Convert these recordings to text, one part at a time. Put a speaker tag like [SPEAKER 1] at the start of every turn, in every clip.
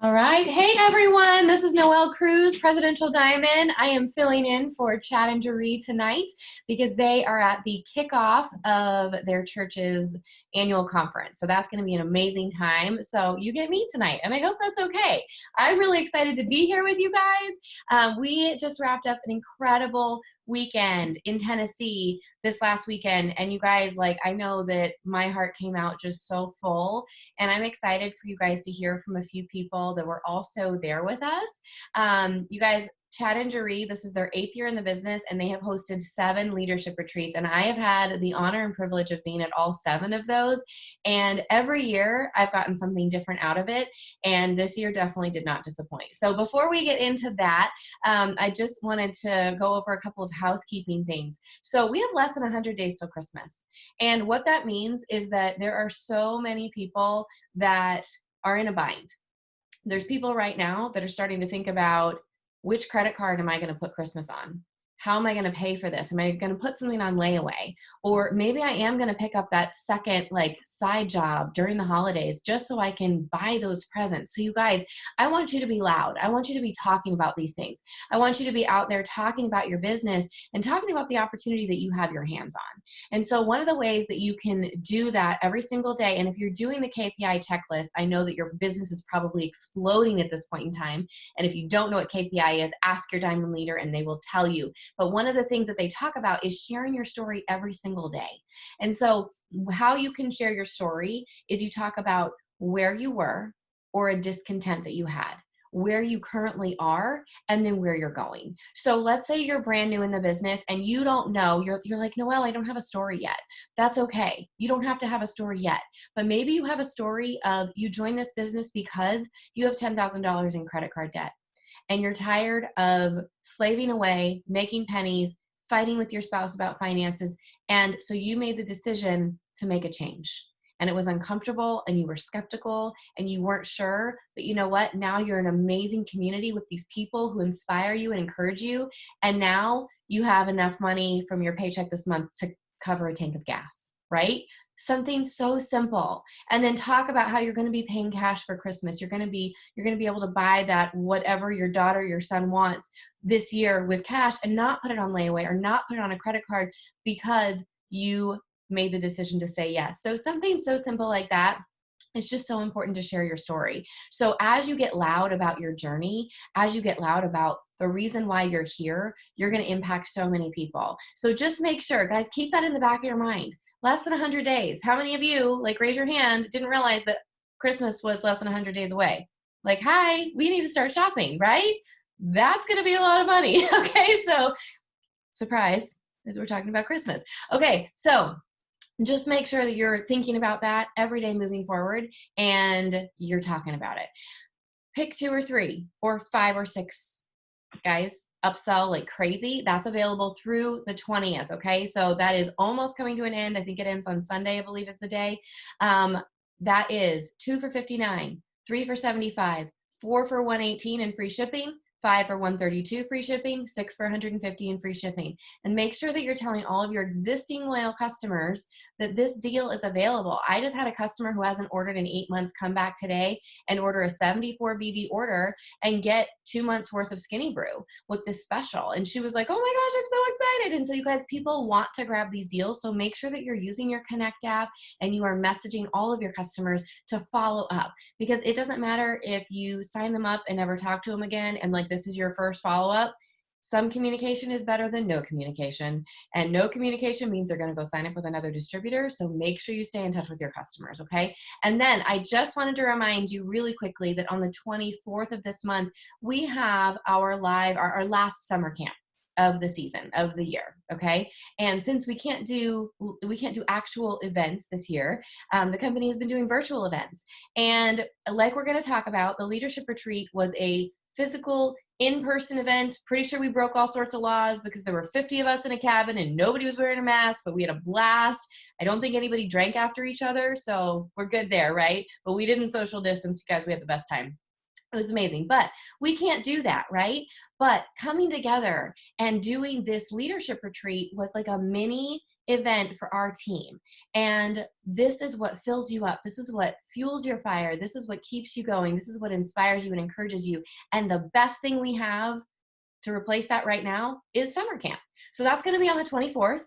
[SPEAKER 1] All right. Hey, everyone. This is Noelle Cruz, Presidential Diamond. I am filling in for Chad and Jaree tonight because they are at the kickoff of their church's annual conference. So that's going to be an amazing time. So you get me tonight, and I hope that's okay. I'm really excited to be here with you guys. We just wrapped up an incredible weekend in Tennessee this last weekend. And you guys, I know that my heart came out just so full. And I'm excited for you guys to hear from a few people that were also there with us. You guys, Chad and Jaree, this is their 8th year in the business, and they have hosted 7 leadership retreats. And I have had the honor and privilege of being at all 7 of those. And every year, I've gotten something different out of it. And this year definitely did not disappoint. So before we get into that, I just wanted to go over a couple of housekeeping things. So we have less than 100 days till Christmas. And what that means is that there are so many people that are in a bind. There's people right now that are starting to think about, which credit card am I going to put Christmas on? How am I going to pay for this? Am I going to put something on layaway? Or maybe I am going to pick up that second side job during the holidays just so I can buy those presents. So you guys, I want you to be loud. I want you to be talking about these things. I want you to be out there talking about your business and talking about the opportunity that you have your hands on. And so one of the ways that you can do that every single day, and if you're doing the KPI checklist, I know that your business is probably exploding at this point in time. And if you don't know what KPI is, ask your diamond leader and they will tell you. But one of the things that they talk about is sharing your story every single day. And so how you can share your story is you talk about where you were or a discontent that you had, where you currently are, and then where you're going. So let's say you're brand new in the business and you don't know, you're like, Noelle, I don't have a story yet. That's okay. You don't have to have a story yet. But maybe you have a story of you joined this business because you have $10,000 in credit card debt. And you're tired of slaving away, making pennies, fighting with your spouse about finances. And so you made the decision to make a change. And it was uncomfortable and you were skeptical and you weren't sure. But you know what? Now you're an amazing community with these people who inspire you and encourage you. And now you have enough money from your paycheck this month to cover a tank of gas, right? Something so simple. And then talk about how you're going to be paying cash for Christmas. You're going to be able to buy that whatever your daughter, your son wants this year with cash and not put it on layaway or not put it on a credit card because you made the decision to say yes. So something so simple like that. It's just so important to share your story. So as you get loud about your journey, as you get loud about the reason why you're here, you're going to impact so many people. So just make sure, guys, keep that in the back of your mind. Less than 100 days. How many of you, raise your hand, didn't realize that Christmas was less than 100 days away? Hi, we need to start shopping, right? That's going to be a lot of money. Okay, so surprise, as we're talking about Christmas. Okay, so just make sure that you're thinking about that every day moving forward and you're talking about it. Pick 2 or 3 or 5 or 6, guys. Upsell like crazy. That's available through the 20th. Okay. So that is almost coming to an end. I think it ends on Sunday, I believe is the day. That is 2 for $59, 3 for $75, 4 for $118 in free shipping, 5 for $132 free shipping, 6 for $150 in free shipping. And make sure that you're telling all of your existing loyal customers that this deal is available. I just had a customer who hasn't ordered in 8 months come back today and order a 74 BV order and get 2 months worth of Skinny Brew with this special. And she was like, oh my gosh, I'm so excited. And so you guys, people want to grab these deals. So make sure that you're using your Connect app and you are messaging all of your customers to follow up, because it doesn't matter if you sign them up and never talk to them again. And this is your first follow-up. Some communication is better than no communication, and no communication means they're going to go sign up with another distributor. So make sure you stay in touch with your customers. Okay. And then I just wanted to remind you really quickly that on the 24th of this month, we have our last summer camp of the season, of the year. Okay. And since we can't do actual events this year, the company has been doing virtual events. And like we're going to talk about, the leadership retreat was a physical in-person event. Pretty sure we broke all sorts of laws because there were 50 of us in a cabin and nobody was wearing a mask, but we had a blast. I don't think anybody drank after each other, so we're good there, right? But we didn't social distance, you guys. We had the best time. It was amazing, but we can't do that, right? But coming together and doing this leadership retreat was like a mini event for our team. And this is what fills you up. This is what fuels your fire. This is what keeps you going. This is what inspires you and encourages you. And the best thing we have to replace that right now is summer camp. So that's going to be on the 24th.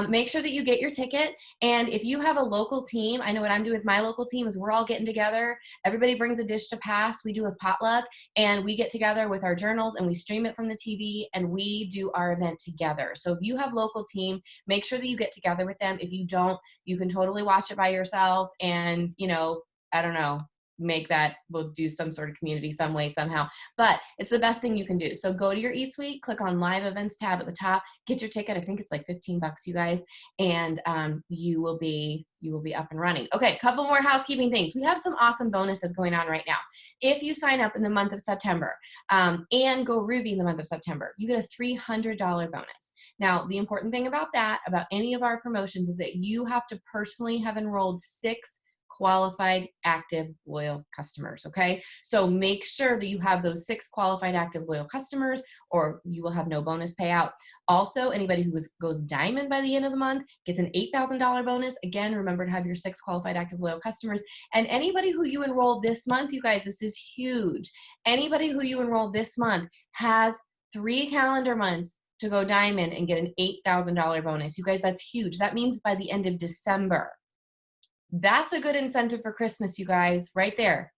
[SPEAKER 1] Make sure that you get your ticket. And if you have a local team, I know what I'm doing with my local team is we're all getting together. Everybody brings a dish to pass. We do a potluck, and we get together with our journals and we stream it from the TV and we do our event together. So if you have local team, make sure that you get together with them. If you don't, you can totally watch it by yourself and, you know, I don't know, make that, we'll do some sort of community some way, somehow, but it's the best thing you can do. So go to your eSuite, click on live events tab at the top, get your ticket. I think it's like $15, you guys, and you will be up and running. Okay, a couple more housekeeping things. We have some awesome bonuses going on right now. If you sign up in the month of September and go Ruby in the month of September, you get a $300 bonus. Now, the important thing about that, about any of our promotions, is that you have to personally have enrolled 6 qualified, active, loyal customers, okay? So make sure that you have those 6 qualified, active, loyal customers, or you will have no bonus payout. Also, anybody who goes diamond by the end of the month gets an $8,000 bonus. Again, remember to have your 6 qualified, active, loyal customers. And anybody who you enroll this month, you guys, this is huge. Anybody who you enroll this month has 3 calendar months to go diamond and get an $8,000 bonus. You guys, that's huge. That means by the end of December. That's a good incentive for Christmas, you guys, right there.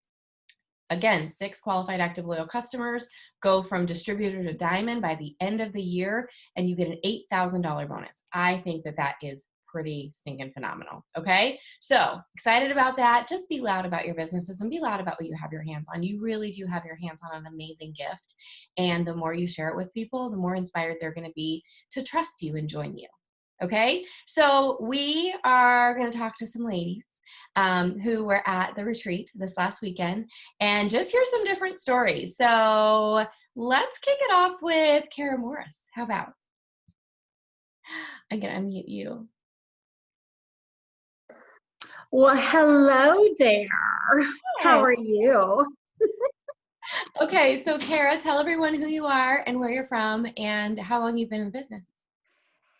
[SPEAKER 1] Again, 6 qualified, active, loyal customers go from distributor to diamond by the end of the year, and you get an $8,000 bonus. I think that that is pretty stinking phenomenal, okay? So excited about that. Just be loud about your businesses and be loud about what you have your hands on. You really do have your hands on an amazing gift, and the more you share it with people, the more inspired they're gonna be to trust you and join you. Okay, so we are going to talk to some ladies who were at the retreat this last weekend and just hear some different stories. So let's kick it off with Kara Morris. How about? I'm going to unmute you.
[SPEAKER 2] Well, hello there. How are you?
[SPEAKER 1] Okay, so Kara, tell everyone who you are and where you're from and how long you've been in business.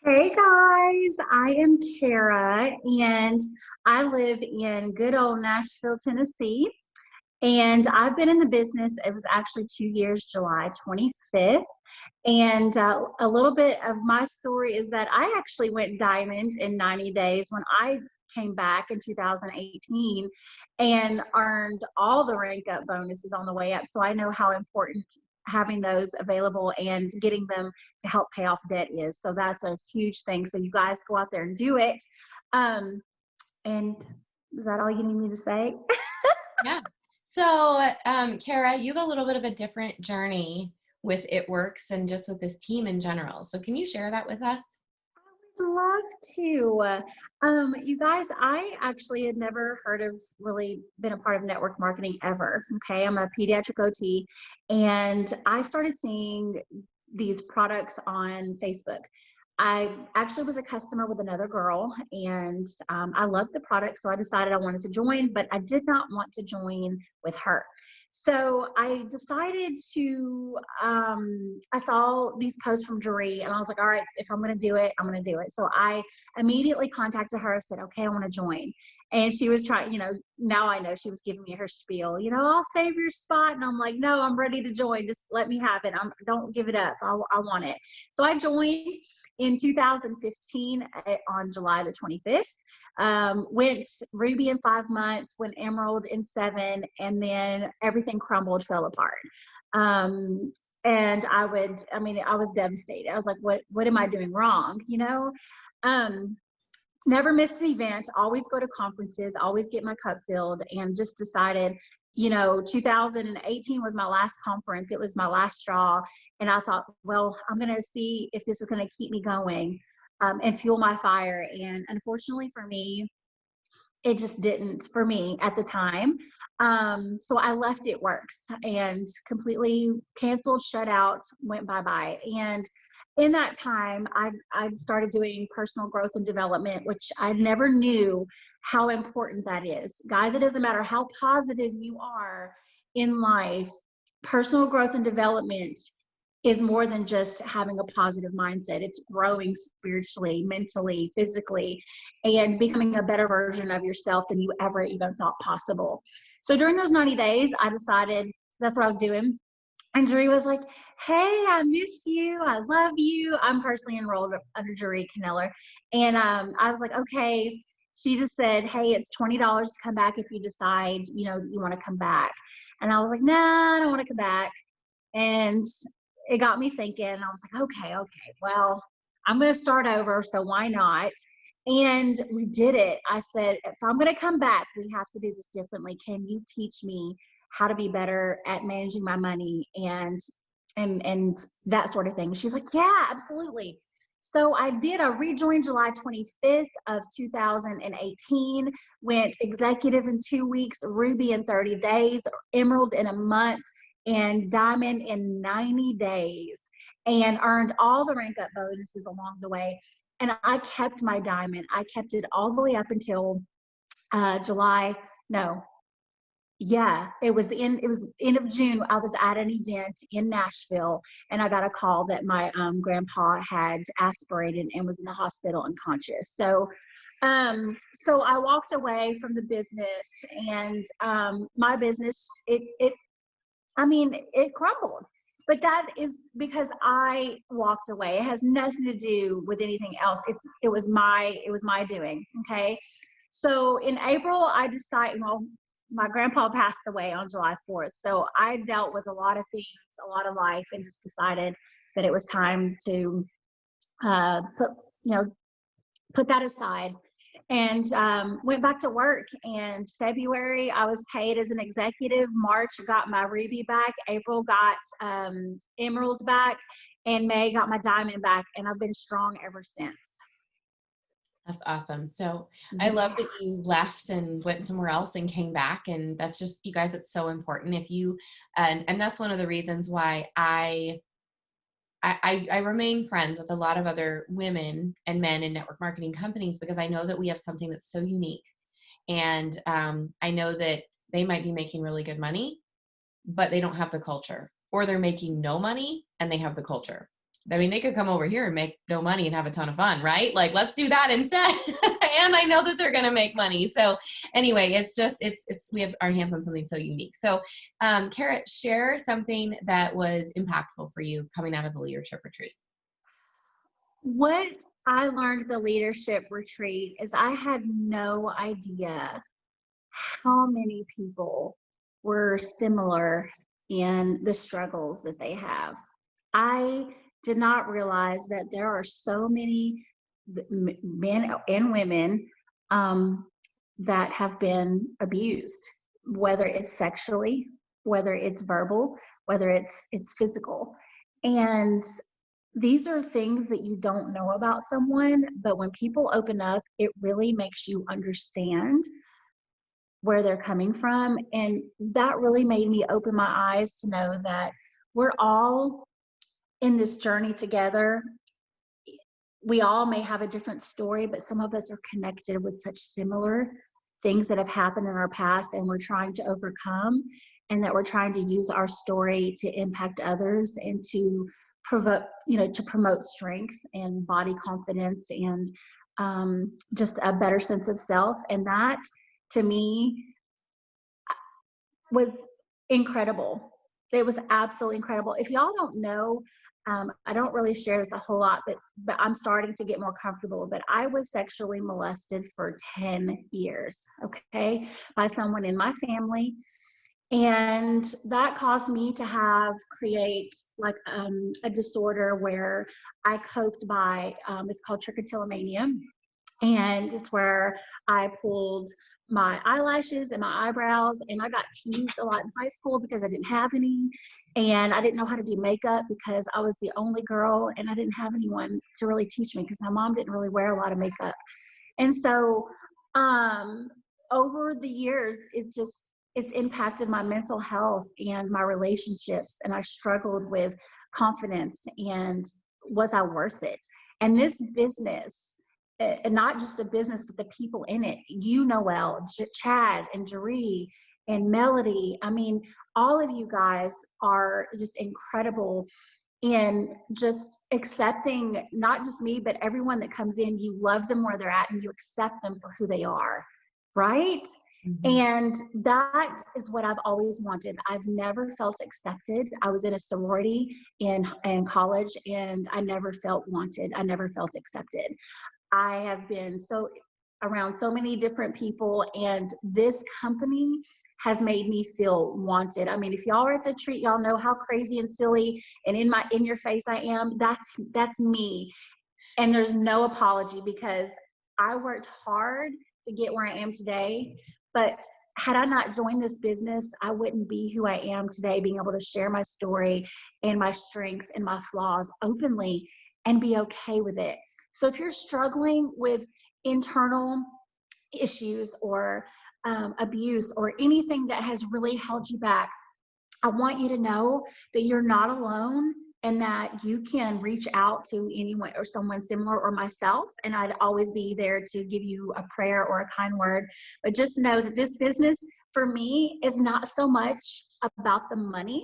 [SPEAKER 2] Hey guys, I am Kara and I live in good old Nashville, Tennessee. And I've been in the business, it was actually 2 years, July 25th. And a little bit of my story is that I actually went diamond in 90 days when I came back in 2018 and earned all the rank up bonuses on the way up. So I know how important having those available and getting them to help pay off debt is. So that's a huge thing. So you guys go out there and do it. And is that all you need me to say?
[SPEAKER 1] Yeah. So Kara, you have a little bit of a different journey with It Works and just with this team in general. So can you share that with us?
[SPEAKER 2] Love to. You guys, I actually had never really been a part of network marketing ever. Okay. I'm a pediatric OT and I started seeing these products on Facebook. I actually was a customer with another girl and I loved the product. So I decided I wanted to join, but I did not want to join with her. So I decided to, I saw these posts from Jaree and I was like, all right, if I'm going to do it, I'm going to do it. So I immediately contacted her, said, okay, I want to join. And she was trying, now I know she was giving me her spiel, I'll save your spot. And I'm like, no, I'm ready to join. Just let me have it. Don't give it up. I want it. So I joined in 2015 on July the 25th. Went Ruby in 5 months, went Emerald in 7, and then everything crumbled, fell apart. And I was devastated. I was like, what am I doing wrong? Never missed an event, always go to conferences, always get my cup filled, and just decided, 2018 was my last conference. It was my last straw. And I thought, well, I'm going to see if this is going to keep me going and fuel my fire. And unfortunately for me, it just didn't for me at the time. So I left It Works and completely canceled, shut out, went bye-bye. And in that time, I started doing personal growth and development, which I never knew how important that is. Guys, it doesn't matter how positive you are in life, personal growth and development is more than just having a positive mindset. It's growing spiritually, mentally, physically, and becoming a better version of yourself than you ever even thought possible. So during those 90 days, I decided that's what I was doing. And Jeree was like, hey, I miss you. I love you. I'm personally enrolled under Jeree Kneller. And I was like, okay. She just said, hey, it's $20 to come back if you decide, that you want to come back. And I was like, nah, I don't want to come back. And it got me thinking. I was like, okay, well, I'm going to start over. So why not? And we did it. I said, if I'm going to come back, we have to do this differently. Can you teach me how to be better at managing my money and that sort of thing? She's like, yeah, absolutely. So I did. I rejoined July 25th of 2018, went executive in 2 weeks, Ruby in 30 days, Emerald in a month, and Diamond in 90 days, and earned all the rank up bonuses along the way. And I kept my Diamond. I kept it all the way up until July. No, yeah, it was end of June. I was at an event in Nashville, and I got a call that my grandpa had aspirated and was in the hospital unconscious. So I walked away from the business, and my business, it crumbled. But that is because I walked away. It has nothing to do with anything else. It was my doing. Okay. So in April, I decided, well, my grandpa passed away on July 4th. So I dealt with a lot of things, a lot of life, and just decided that it was time to put, put that aside, and went back to work. And February, I was paid as an executive. March, got my Ruby back. April, got Emerald back. And May, got my Diamond back. And I've been strong ever since.
[SPEAKER 1] That's awesome. So I love that you left and went somewhere else and came back. And that's just, you guys, it's so important. If you, and that's one of the reasons why I remain friends with a lot of other women and men in network marketing companies, because I know that we have something that's so unique. And I know that they might be making really good money, but they don't have the culture, or they're making no money and they have the culture. I mean, they could come over here and make no money and have a ton of fun, right? Like, let's do that instead. And I know that they're going to make money. So anyway, we have our hands on something so unique. So Kara, share something that was impactful for you coming out of the leadership retreat.
[SPEAKER 2] What I learned at the leadership retreat is I had no idea how many people were similar in the struggles that they have. I did not realize that there are so many men and women that have been abused, whether it's sexually, whether it's verbal, whether it's physical. And these are things that you don't know about someone, but when people open up, it really makes you understand where they're coming from. And that really made me open my eyes to know that we're all in this journey together. We all may have a different story, but some of us are connected with such similar things that have happened in our past, and we're trying to overcome, and that we're trying to use our story to impact others and to promote strength and body confidence and just a better sense of self. And that, to me, was incredible. It was absolutely incredible. If y'all don't know, I don't really share this a whole lot, but I'm starting to get more comfortable. But I was sexually molested for 10 years, okay, by someone in my family. And that caused me to create like a disorder where I coped by, it's called trichotillomania. And it's where I pulled my eyelashes and my eyebrows, and I got teased a lot in high school because I didn't have any, and I didn't know how to do makeup because I was the only girl and I didn't have anyone to really teach me because my mom didn't really wear a lot of makeup. And so over the years, it's impacted my mental health and my relationships, and I struggled with confidence and was I worth it? And this business, and not just the business, but the people in it, Noelle, Chad, and Jeree, and Melody. I mean, all of you guys are just incredible in just accepting not just me, but everyone that comes in. You love them where they're at and you accept them for who they are, right?
[SPEAKER 1] Mhm.
[SPEAKER 2] And that is what I've always wanted. I've never felt accepted. I was in a sorority in college and I never felt wanted. I never felt accepted. I have been so around so many different people, and this company has made me feel wanted. I mean, if y'all are at the treat, y'all know how crazy and silly and in your face I am. That's me. And there's no apology because I worked hard to get where I am today. But had I not joined this business, I wouldn't be who I am today, being able to share my story and my strengths and my flaws openly and be okay with it. So if you're struggling with internal issues or abuse or anything that has really held you back, I want you to know that you're not alone and that you can reach out to anyone or someone similar or myself. And I'd always be there to give you a prayer or a kind word. But just know that this business for me is not so much about the money,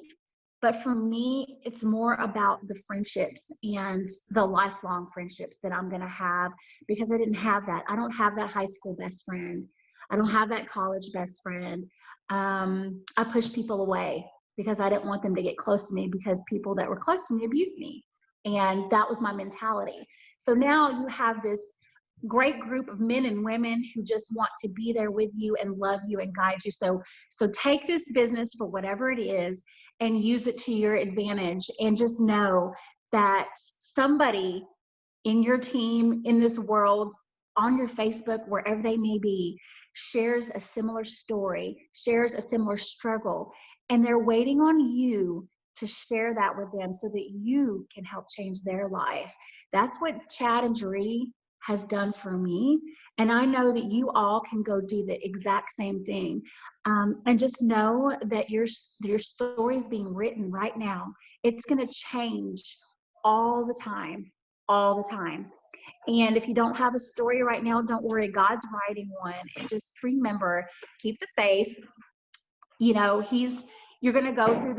[SPEAKER 2] but for me, it's more about the friendships and the lifelong friendships that I'm going to have because I didn't have that. I don't have that high school best friend. I don't have that college best friend. I push people away because I didn't want them to get close to me because people that were close to me abused me. And that was my mentality. So now you have this great group of men and women who just want to be there with you and love you and guide you. So take this business for whatever it is and use it to your advantage, and just know that somebody in your team, in this world, on your Facebook, wherever they may be, shares a similar story, shares a similar struggle, and they're waiting on you to share that with them so that you can help change their life. That's what Chad and Jeree has done for me. And I know that you all can go do the exact same thing. And just know that your story is being written right now. It's going to change all the time, all the time. And if you don't have a story right now, don't worry, God's writing one. And just remember, keep the faith. You know, you're going to go through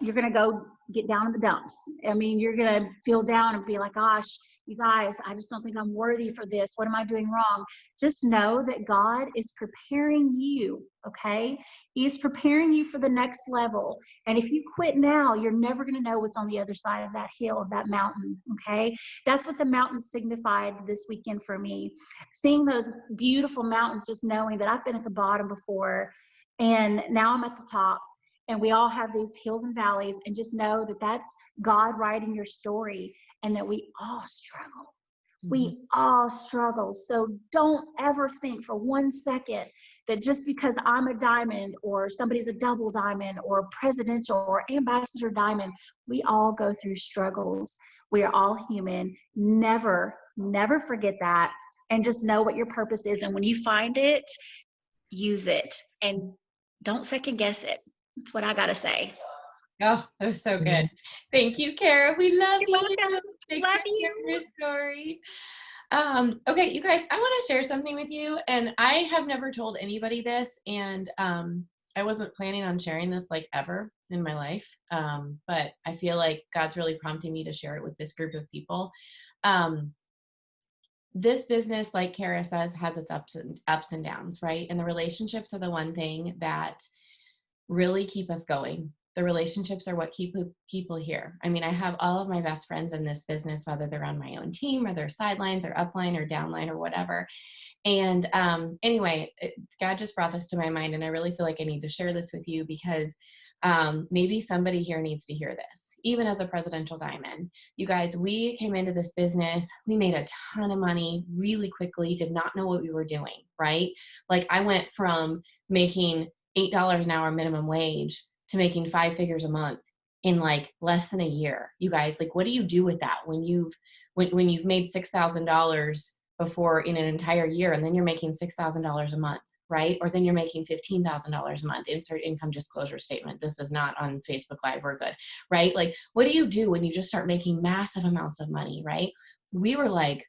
[SPEAKER 2] you're going to go get down in the dumps. I mean, you're going to feel down and be like, gosh, you guys, I just don't think I'm worthy for this. What am I doing wrong? Just know that God is preparing you, okay? He's preparing you for the next level. And if you quit now, you're never going to know what's on the other side of that hill, of that mountain, okay? That's what the mountain signified this weekend for me. Seeing those beautiful mountains, just knowing that I've been at the bottom before, and now I'm at the top, and we all have these hills and valleys, and just know that that's God writing your story and that we all struggle. We all struggle. So don't ever think for 1 second that just because I'm a diamond or somebody's a double diamond or presidential or ambassador diamond, we all go through struggles. We are all human. Never, never forget that. And just know what your purpose is. And when you find it, use it and don't second guess it. That's what I got to say.
[SPEAKER 1] Oh, that was so good. Thank you, Kara. We love
[SPEAKER 2] You're
[SPEAKER 1] you.
[SPEAKER 2] welcome.
[SPEAKER 1] Thanks
[SPEAKER 2] Love
[SPEAKER 1] for
[SPEAKER 2] you.
[SPEAKER 1] sharing your story. Okay, you guys, I want to share something with you, and I have never told anybody this, and I wasn't planning on sharing this like ever in my life, but I feel like God's really prompting me to share it with this group of people. This business, like Kara says, has its ups and downs, right? And the relationships are the one thing that really keep us going. The relationships are what keep people here. I mean, I have all of my best friends in this business, whether they're on my own team or they're sidelines or upline or downline or whatever. And anyway, God just brought this to my mind, and I really feel like I need to share this with you because maybe somebody here needs to hear this. Even as a presidential diamond, you guys, we came into this business, we made a ton of money really quickly, did not know what we were doing, right? Like I went from making $8 an hour minimum wage to making 5 figures a month in like less than a year. You guys, like, what do you do with that when you've made $6,000 before in an entire year, and then you're making $6,000 a month, right? Or then you're making $15,000 a month. Insert income disclosure statement. This is not on Facebook Live. We're good, right? Like, what do you do when you just start making massive amounts of money, right? We were like,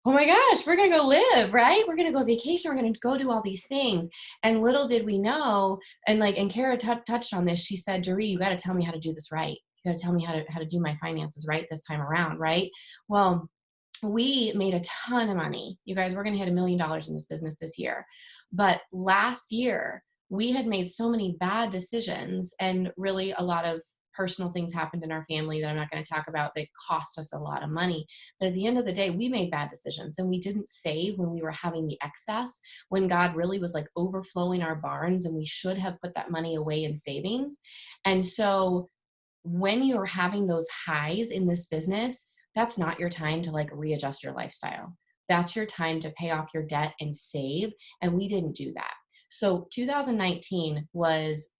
[SPEAKER 1] oh my gosh, we're going to go live, right? We're going to go vacation. We're going to go do all these things. And little did we know, and Kara touched on this. She said, Jeree, you got to tell me how to do this right. you got to tell me how to do my finances right this time around, right? Well, we made a ton of money. You guys, we're going to hit $1 million in this business this year. But last year, we had made so many bad decisions, and really a lot of personal things happened in our family that I'm not going to talk about that cost us a lot of money. But at the end of the day, we made bad decisions, and we didn't save when we were having the excess, when God really was like overflowing our barns, and we should have put that money away in savings. And so when you're having those highs in this business, that's not your time to like readjust your lifestyle. That's your time to pay off your debt and save. And we didn't do that. So 2019 was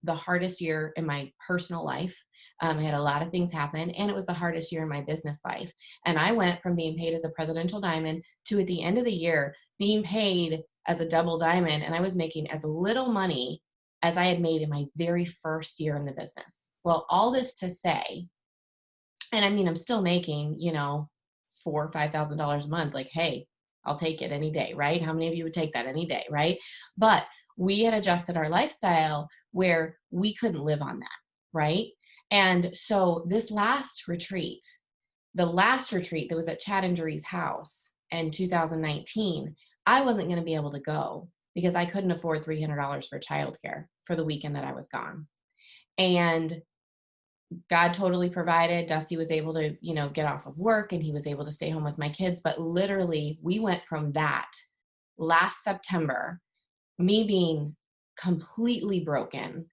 [SPEAKER 1] the hardest year in my personal life. I had a lot of things happen, and it was the hardest year in my business life. And I went from being paid as a presidential diamond to, at the end of the year, being paid as a double diamond. And I was making as little money as I had made in my very first year in the business. Well, all this to say, and I mean, I'm still making, $4,000 or $5,000 a month. Like, hey, I'll take it any day, right? How many of you would take that any day, right? But we had adjusted our lifestyle where we couldn't live on that, right? And so this last retreat, the last retreat that was at Chad and Jerry's house in 2019, I wasn't going to be able to go because I couldn't afford $300 for childcare for the weekend that I was gone. And God totally provided. Dusty was able to, get off of work, and he was able to stay home with my kids. But literally, we went from that last September, me being completely broken,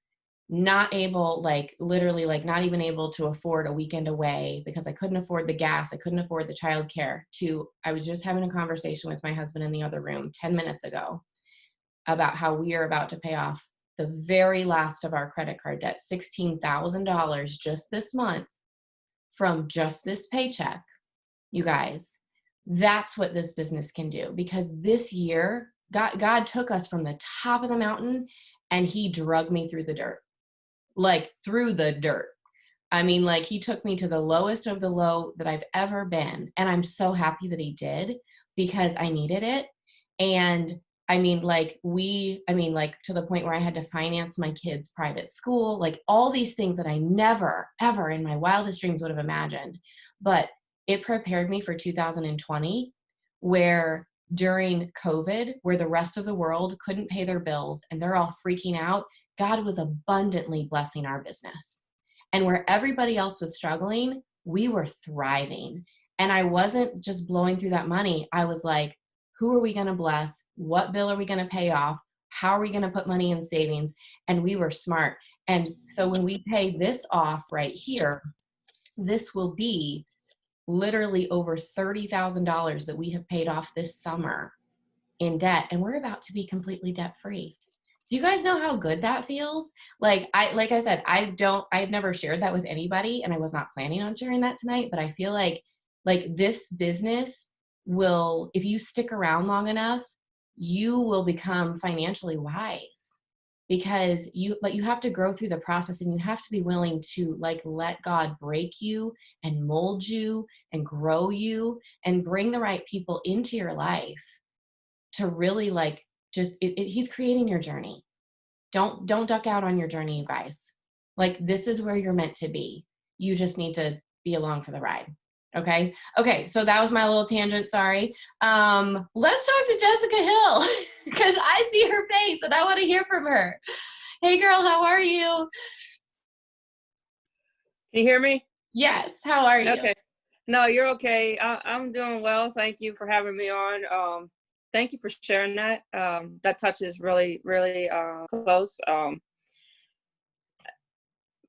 [SPEAKER 1] not able, literally, not even able to afford a weekend away because I couldn't afford the gas, I couldn't afford the childcare, to I was just having a conversation with my husband in the other room 10 minutes ago about how we are about to pay off the very last of our credit card debt, $16,000 just this month from just this paycheck. You guys, that's what this business can do, because this year, God took us from the top of the mountain and he dragged me through the dirt, through the dirt. I mean, he took me to the lowest of the low that I've ever been. And I'm so happy that he did, because I needed it. And to the point where I had to finance my kids' private school, all these things that I never, ever in my wildest dreams would have imagined. But it prepared me for 2020, where during COVID, where the rest of the world couldn't pay their bills and they're all freaking out, God was abundantly blessing our business. And where everybody else was struggling, we were thriving. And I wasn't just blowing through that money. I was like, who are we going to bless? What bill are we going to pay off? How are we going to put money in savings? And we were smart. And so when we pay this off right here, this will be literally over $30,000 that we have paid off this summer in debt. And we're about to be completely debt free. Do you guys know how good that feels? Like I said, I've never shared that with anybody, and I was not planning on sharing that tonight, but I feel like this business will, if you stick around long enough, you will become financially wise, because you have to grow through the process, and you have to be willing to let God break you and mold you and grow you and bring the right people into your life to really he's creating your journey. Don't duck out on your journey, you guys. This is where you're meant to be. You just need to be along for the ride. Okay. So that was my little tangent. Sorry. Let's talk to Jessica Hill, because I see her face and I want to hear from her. Hey girl, how are you?
[SPEAKER 3] Can you hear me?
[SPEAKER 1] Yes. How are you?
[SPEAKER 3] Okay. No, you're okay. I'm doing well. Thank you for having me on. Thank you for sharing that. That touches really, really close.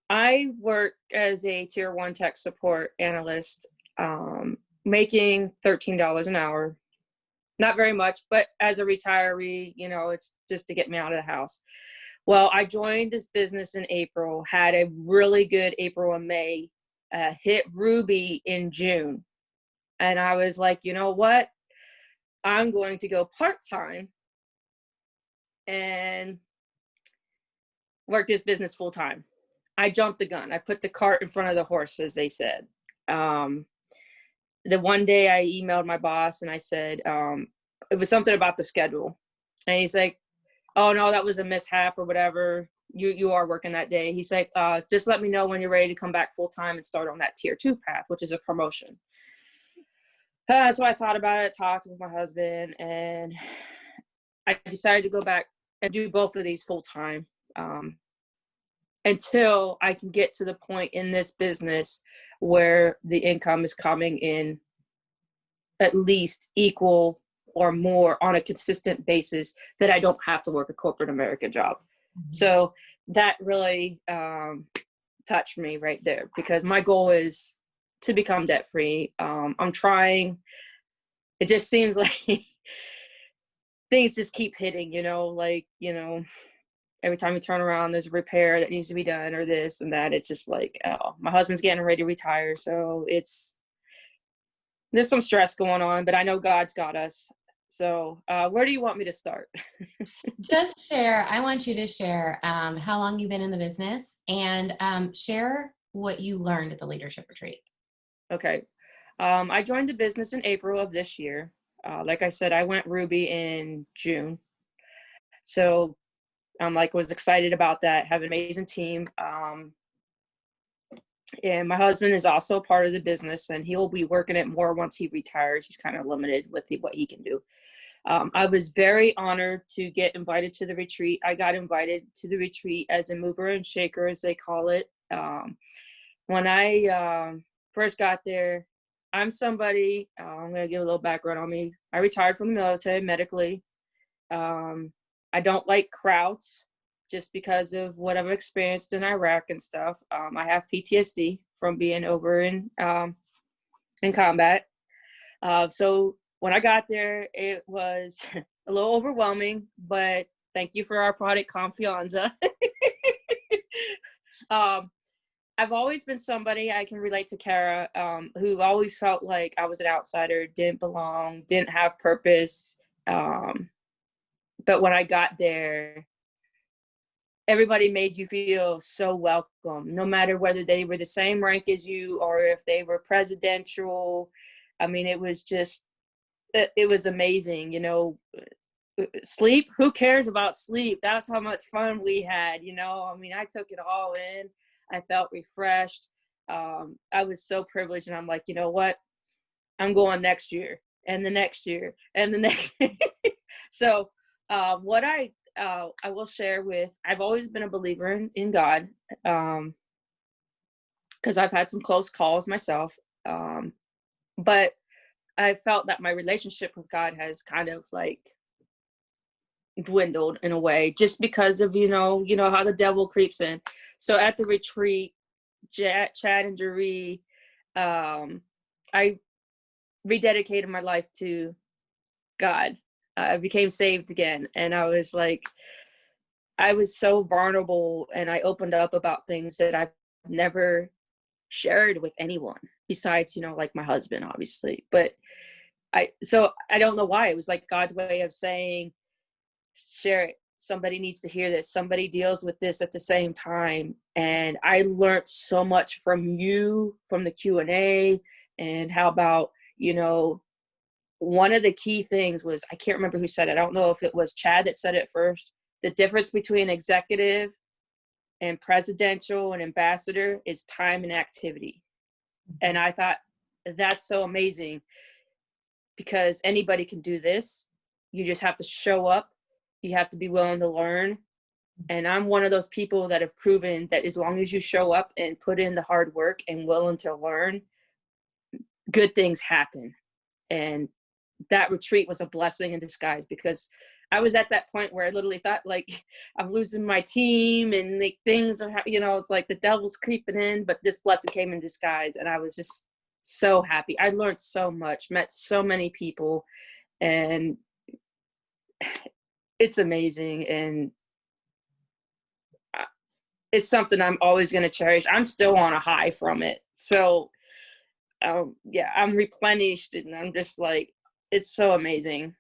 [SPEAKER 3] I work as a tier 1 tech support analyst, making $13 an hour. Not very much, but as a retiree, it's just to get me out of the house. Well, I joined this business in April, had a really good April and May, hit Ruby in June. And I was like, you know what? I'm going to go part-time and work this business full-time. I jumped the gun. I put the cart in front of the horse, as they said. The one day I emailed my boss and I said, it was something about the schedule. And he's like, oh no, that was a mishap or whatever. you are working that day. He's like, just let me know when you're ready to come back full time and start on that tier 2 path, which is a promotion. So I thought about it, talked with my husband, and I decided to go back and do both of these full time, until I can get to the point in this business where the income is coming in at least equal or more on a consistent basis, that I don't have to work a corporate America job. Mm-hmm. So that really touched me right there, because my goal is to become debt free. I'm trying. It just seems like things just keep hitting, every time you turn around, there's a repair that needs to be done, or this and that. It's just like, oh, my husband's getting ready to retire. So there's some stress going on, but I know God's got us. So where do you want me to start?
[SPEAKER 1] I want you to share how long you've been in the business, and share what you learned at the leadership retreat.
[SPEAKER 3] Okay. I joined the business in April of this year. Like I said, I went Ruby in June. So was excited about that, have an amazing team. And my husband is also part of the business, and he'll be working it more once he retires. He's kind of limited with what he can do. I was very honored to get invited to the retreat. I got invited to the retreat as a mover and shaker, as they call it. When I first got there, I'm somebody, I'm going to give a little background on me. I retired from the military medically. I don't like crowds, just because of what I've experienced in Iraq and stuff. I have PTSD from being over in combat. So when I got there, it was a little overwhelming, but thank you for our product Confianza. I've always been somebody, I can relate to Kara, who always felt like I was an outsider, didn't belong, didn't have purpose. But when I got there, everybody made you feel so welcome, no matter whether they were the same rank as you or if they were presidential. I mean, it was amazing. Sleep, who cares about sleep? That's how much fun we had. I mean, I took it all in. I felt refreshed. I was so privileged, and I'm like, you know what? I'm going next year and the next year and the next. So what I will share with, I've always been a believer in God, because I've had some close calls myself. But I felt that my relationship with God has kind of dwindled in a way, just because of, how the devil creeps in. So at the retreat, Chad and Jeree, I rededicated my life to God. I became saved again. And I was so vulnerable, and I opened up about things that I've never shared with anyone besides, my husband, obviously. But I don't know why. It was like God's way of saying, share it. Somebody needs to hear this. Somebody deals with this at the same time. And I learned so much from you, from the Q&A, and how about, one of the key things was, I can't remember who said it. I don't know if it was Chad that said it first. The difference between executive and presidential and ambassador is time and activity. And I thought, that's so amazing, because anybody can do this. You just have to show up. You have to be willing to learn. And I'm one of those people that have proven that as long as you show up and put in the hard work and willing to learn, good things happen. And that retreat was a blessing in disguise, because I was at that point where I literally thought, I'm losing my team, and things are, it's like the devil's creeping in, but this blessing came in disguise. And I was just so happy. I learned so much, met so many people, and it's amazing. And it's something I'm always going to cherish. I'm still on a high from it. So I'm replenished, and I'm just it's so amazing.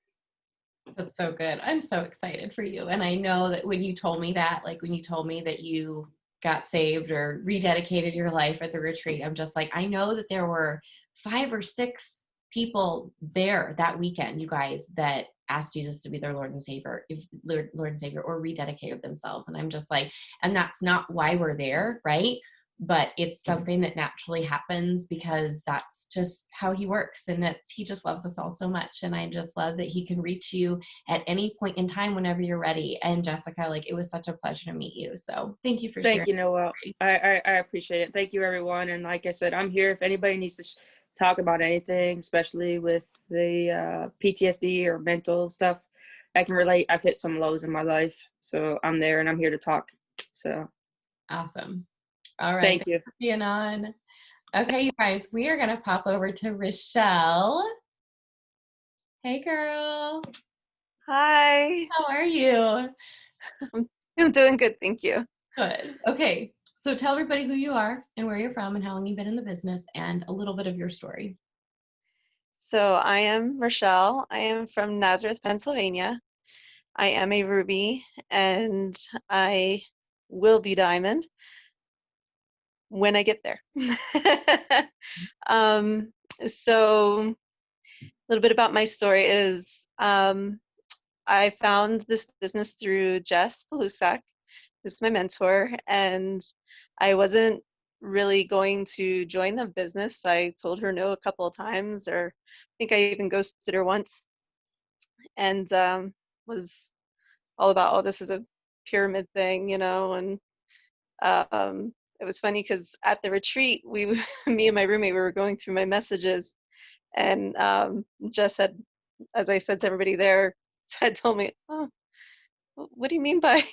[SPEAKER 1] That's so good. I'm so excited for you. And I know that when you told me that, when you told me that you got saved or rededicated your life at the retreat, I'm just I know that there were 5 or 6 people there that weekend, you guys, that asked Jesus to be their Lord and Savior, Lord and Savior, or rededicated themselves. And I'm just like, and that's not why we're there, right? But it's something that naturally happens because that's just how he works, and he just loves us all so much. And I just love that he can reach you at any point in time whenever you're ready. And Jessica, like, it was such a pleasure to meet you. So thank you for sharing.
[SPEAKER 3] Thank you, Noelle. I appreciate it. Thank you, everyone. And like I said, I'm here if anybody needs to talk about anything, especially with the PTSD or mental stuff. I can relate. I've hit some lows in my life, so I'm there and I'm here to talk. So
[SPEAKER 1] awesome. All right.
[SPEAKER 3] Thank you.
[SPEAKER 1] Thanks for being on. Okay, you guys, we are going to pop over to Rochelle. Hey, girl.
[SPEAKER 4] Hi.
[SPEAKER 1] How are you?
[SPEAKER 4] I'm doing good, thank you.
[SPEAKER 1] Good. Okay, so tell everybody who you are and where you're from and how long you've been in the business and a little bit of your story.
[SPEAKER 4] So I am Rochelle. I am from Nazareth, Pennsylvania. I am a Ruby, and I will be Diamond when I get there. um, so a little bit about my story is I found this business through Jess Palusak, who's my mentor, and I wasn't really going to join the business. I told her no a couple of times, or I think I even ghosted her once, and was all about, oh, this is a pyramid thing, and it was funny because at the retreat, me and my roommate, we were going through my messages, and Jess had, as I said to everybody there, had told me, oh, what do you mean by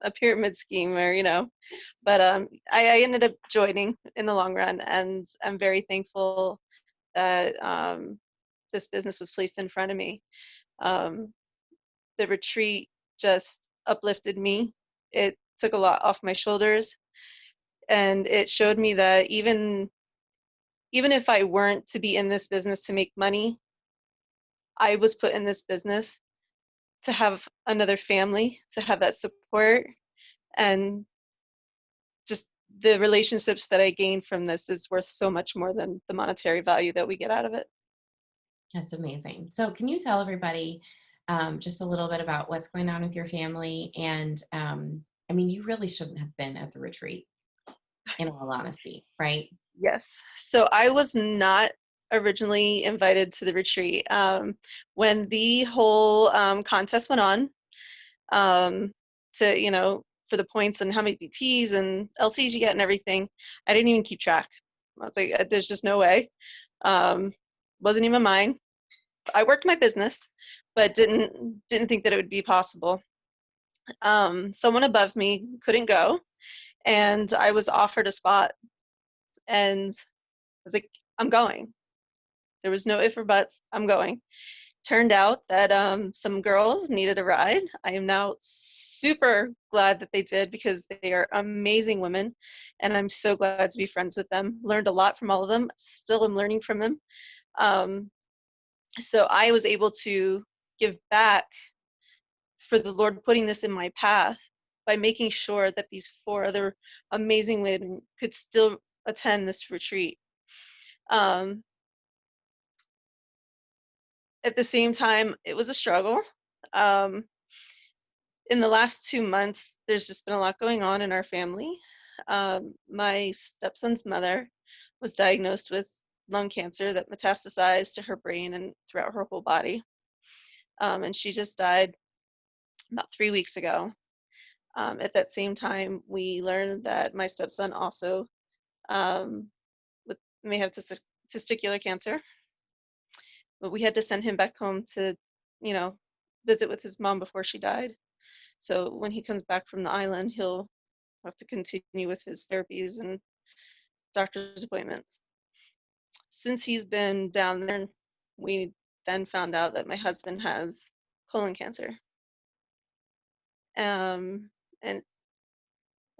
[SPEAKER 4] a pyramid scheme, or but I ended up joining in the long run, and I'm very thankful that this business was placed in front of me. The retreat just uplifted me. It took a lot off my shoulders, and it showed me that even if I weren't to be in this business to make money, I was put in this business to have another family, to have that support, and just the relationships that I gained from this is worth so much more than the monetary value that we get out of it.
[SPEAKER 1] That's amazing. So can you tell everybody just a little bit about what's going on with your family? And I mean, you really shouldn't have been at the retreat, in all honesty, right?
[SPEAKER 4] Yes. So I was not originally invited to the retreat. When the whole contest went on, for the points and how many DTs and LCs you get and everything, I didn't even keep track. I was like, there's just no way. Wasn't even mine. I worked my business, but didn't think that it would be possible. Someone above me couldn't go, and I was offered a spot, and I was like, I'm going. There was no if or buts. I'm going. Turned out that some girls needed a ride. I am now super glad that they did, because they are amazing women, and I'm so glad to be friends with them. Learned a lot from all of them. Still am learning from them. So I was able to give back for the Lord putting this in my path by making sure that these 4 other amazing women could still attend this retreat. At the same time, it was a struggle. In the last 2 months, there's just been a lot going on in our family. My stepson's mother was diagnosed with lung cancer that metastasized to her brain and throughout her whole body. And she just died about 3 weeks ago. At that same time, we learned that my stepson also may have testicular cancer. But we had to send him back home to, visit with his mom before she died. So when he comes back from the island, he'll have to continue with his therapies and doctor's appointments. Since he's been down there, we then found out that my husband has colon cancer. And I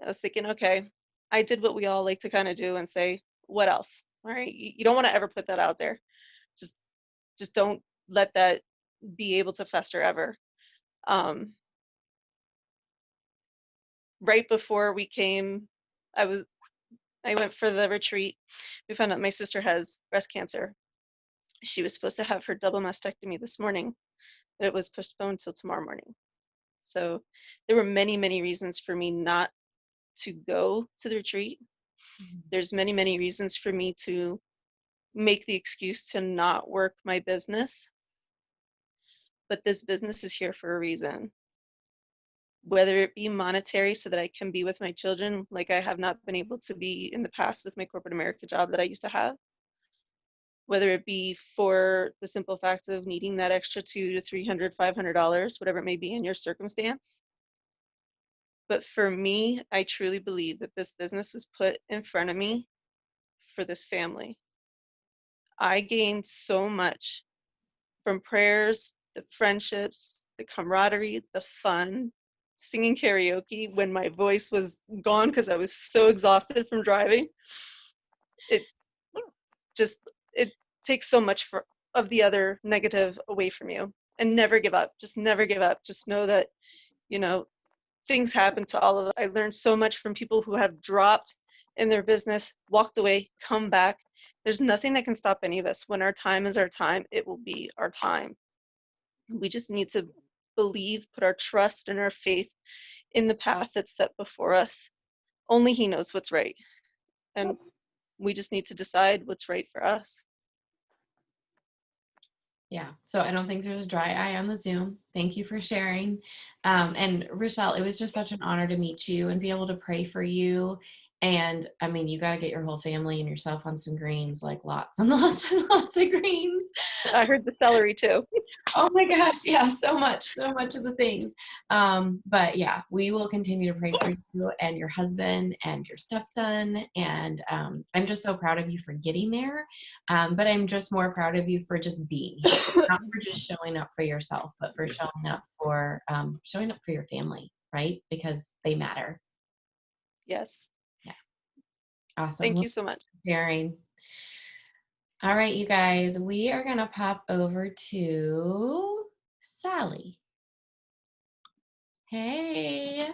[SPEAKER 4] was thinking, okay, I did what we all like to kind of do and say, what else? All right, you don't want to ever put that out there. Just don't let that be able to fester ever. Right before we came, I went for the retreat. We found out my sister has breast cancer. She was supposed to have her double mastectomy this morning. that it was postponed till tomorrow morning. So there were many, many reasons for me not to go to the retreat. There's many, many reasons for me to make the excuse to not work my business. But this business is here for a reason. Whether it be monetary so that I can be with my children like I have not been able to be in the past with my corporate America job that I used to have, whether it be for the simple fact of needing that extra $200 to $300, $500, whatever it may be in your circumstance. But for me, I truly believe that this business was put in front of me for this family. I gained so much from prayers, the friendships, the camaraderie, the fun, singing karaoke when my voice was gone because I was so exhausted from driving. It takes so much of the other negative away from you. And never give up. Just never give up. Just know that, things happen to all of us. I learned so much from people who have dropped in their business, walked away, come back. There's nothing that can stop any of us. When our time is our time, it will be our time. We just need to believe, put our trust and our faith in the path that's set before us. Only He knows what's right. And we just need to decide what's right for us.
[SPEAKER 1] Yeah, so I don't think there's a dry eye on the Zoom. Thank you for sharing. And Rochelle, it was just such an honor to meet you and be able to pray for you. And I mean, you got to get your whole family and yourself on some greens, like lots and lots and lots of greens.
[SPEAKER 4] I heard the celery too.
[SPEAKER 1] Oh my gosh, yeah, so much of the things. But yeah, we will continue to pray for you and your husband and your stepson. And I'm just so proud of you for getting there. But I'm just more proud of you for just being here, not for just showing up for yourself, but for showing up for your family, right? Because they matter.
[SPEAKER 4] Yes.
[SPEAKER 1] Yeah. Awesome.
[SPEAKER 4] Thank you so much.
[SPEAKER 1] Sharing. All right, you guys, we are going to pop over to Sally. Hey.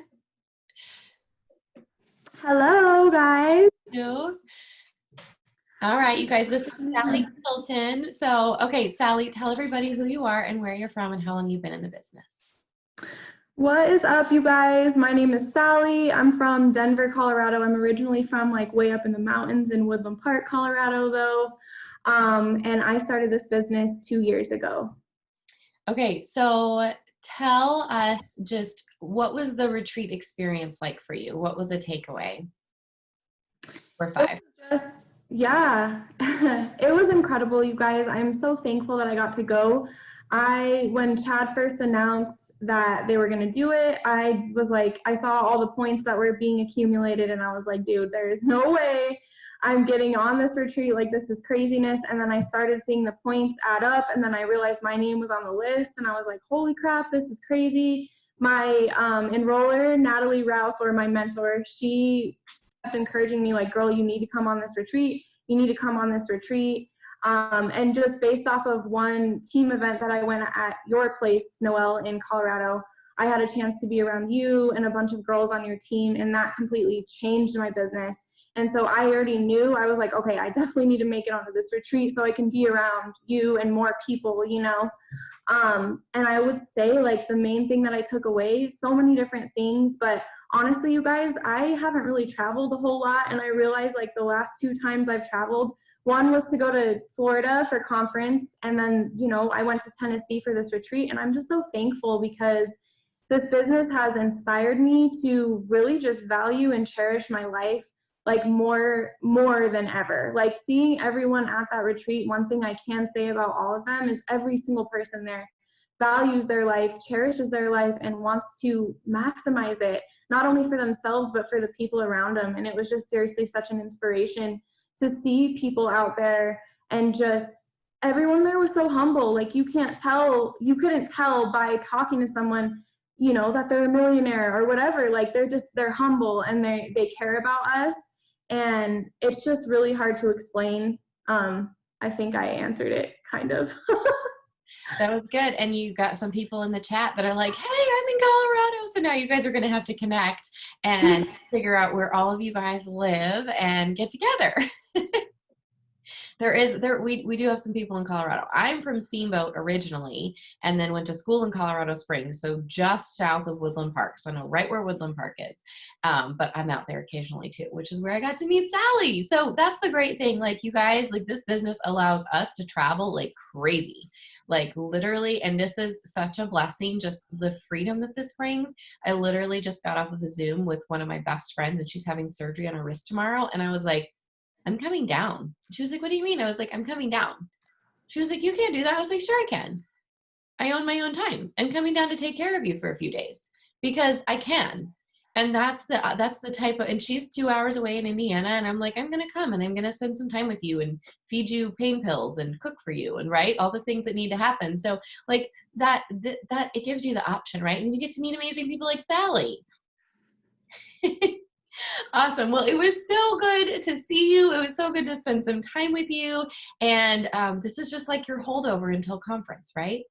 [SPEAKER 5] Hello, guys.
[SPEAKER 1] You. All right, you guys, this is Sally Hilton. So, okay, Sally, tell everybody who you are and where you're from and how long you've been in the business.
[SPEAKER 5] What is up, you guys? My name is Sally. I'm from Denver, Colorado. I'm originally from like way up in the mountains in Woodland Park, Colorado, though. And I started this business 2 years ago.
[SPEAKER 1] Okay, so tell us just what was the retreat experience like for you? What was a takeaway for 5?
[SPEAKER 5] It was incredible, you guys. I'm so thankful that I got to go. When Chad first announced that they were going to do it, I was like, I saw all the points that were being accumulated and I was like, dude, there's no way I'm getting on this retreat. Like, this is craziness. And then I started seeing the points add up and then I realized my name was on the list and I was like, holy crap, this is crazy. My enroller, Natalie Rouse, or my mentor, she kept encouraging me like, girl, you need to come on this retreat. You need to come on this retreat. And just based off of one team event that I went at your place, Noelle, in Colorado, I had a chance to be around you and a bunch of girls on your team, and that completely changed my business. And so I already knew, I was like, okay, I definitely need to make it onto this retreat so I can be around you and more people, And I would say like the main thing that I took away, so many different things, but honestly, you guys, I haven't really traveled a whole lot. And I realized like the last 2 times I've traveled, one was to go to Florida for conference. And then, I went to Tennessee for this retreat. And I'm just so thankful because this business has inspired me to really just value and cherish my life like more than ever. Like seeing everyone at that retreat, one thing I can say about all of them is every single person there values their life, cherishes their life, and wants to maximize it, not only for themselves, but for the people around them. And it was just seriously such an inspiration to see people out there, and just everyone there was so humble. Like you couldn't tell by talking to someone, that they're a millionaire or whatever. Like they're humble and they care about us. And it's just really hard to explain. I think I answered it kind of.
[SPEAKER 1] That was good. And you got some people in the chat that are like, hey, I'm in Colorado. So now you guys are going to have to connect and figure out where all of you guys live and get together. We do have some people in Colorado. I'm from Steamboat originally, and then went to school in Colorado Springs, so just south of Woodland Park. So I know right where Woodland Park is. But I'm out there occasionally too, which is where I got to meet Sally. So that's the great thing. Like, you guys, like, this business allows us to travel like crazy, like literally. And this is such a blessing, just the freedom that this brings. I literally just got off of a Zoom with one of my best friends, and she's having surgery on her wrist tomorrow. And I was like, I'm coming down. She was like, what do you mean? I was like, I'm coming down. She was like, you can't do that. I was like, sure I can. I own my own time. I'm coming down to take care of you for a few days because I can. And that's the type of, and she's 2 hours away in Indiana, and I'm like, I'm going to come and I'm going to spend some time with you and feed you pain pills and cook for you and right, all the things that need to happen. So like that it gives you the option, right? And you get to meet amazing people like Sally. Awesome. Well, it was so good to see you. It was so good to spend some time with you. And this is just like your holdover until conference, right?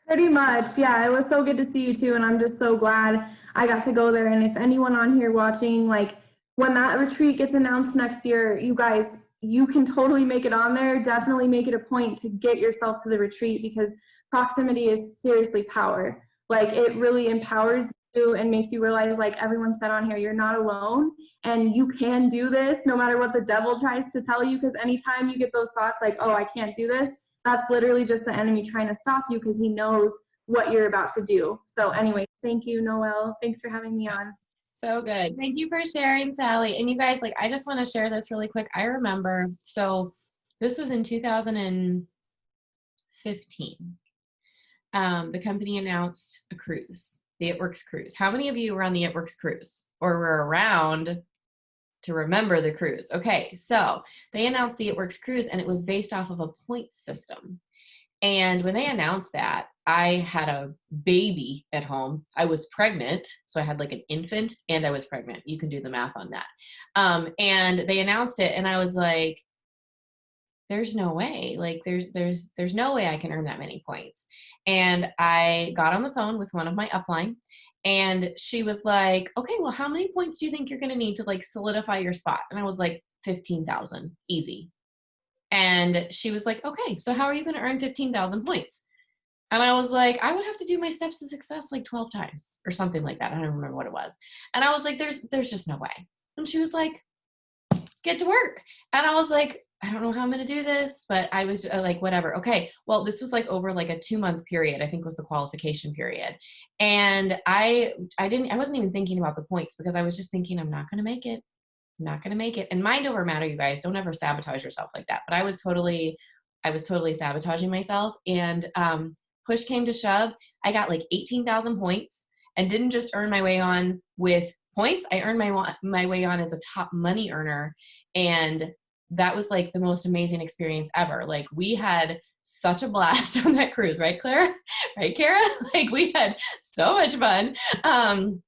[SPEAKER 5] Pretty much, yeah. It was so good to see you too, and I'm just so glad I got to go there. And if anyone on here watching, like, when that retreat gets announced next year, you guys, you can totally make it on there. Definitely make it a point to get yourself to the retreat, because proximity is seriously power. Like, it really empowers you and makes you realize, like everyone said on here, you're not alone and you can do this no matter what the devil tries to tell you. Because anytime you get those thoughts like, oh, I can't do this, that's literally just the enemy trying to stop you, because he knows what you're about to do. So anyway, thank you, Noelle. Thanks for having me on.
[SPEAKER 1] So good. Thank you for sharing, Sally. And you guys, like, I just want to share this really quick. I remember, so this was in 2015. The company announced a cruise, the It Works cruise. How many of you were on the It Works cruise or were around to remember the cruise? Okay, so they announced the It Works cruise, and it was based off of a point system. And when they announced that, I had a baby at home. I was pregnant, so I had like an infant and I was pregnant. You can do the math on that. And they announced it, and I was like, there's no way, like there's no way I can earn that many points. And I got on the phone with one of my upline, and she was like, okay, well, how many points do you think you're going to need to like solidify your spot? And I was like, 15,000, easy. And she was like, okay, so how are you going to earn 15,000 points? And I was like, I would have to do my steps to success like 12 times or something like that. I don't remember what it was. And I was like, there's just no way. And she was like, let's get to work. And I was like, I don't know how I'm going to do this, but I was like, whatever. Okay. Well, this was like over like a 2-month period, I think was the qualification period. And I wasn't even thinking about the points, because I was just thinking, I'm not going to make it. I'm not going to make it. And mind over matter, you guys, don't ever sabotage yourself like that. But I was totally sabotaging myself. And push came to shove. I got like 18,000 points and didn't just earn my way on with points. I earned my way on as a top money earner. And that was like the most amazing experience ever. Like, we had such a blast on that cruise, right, Clara? Right, Kara? Like, we had so much fun. And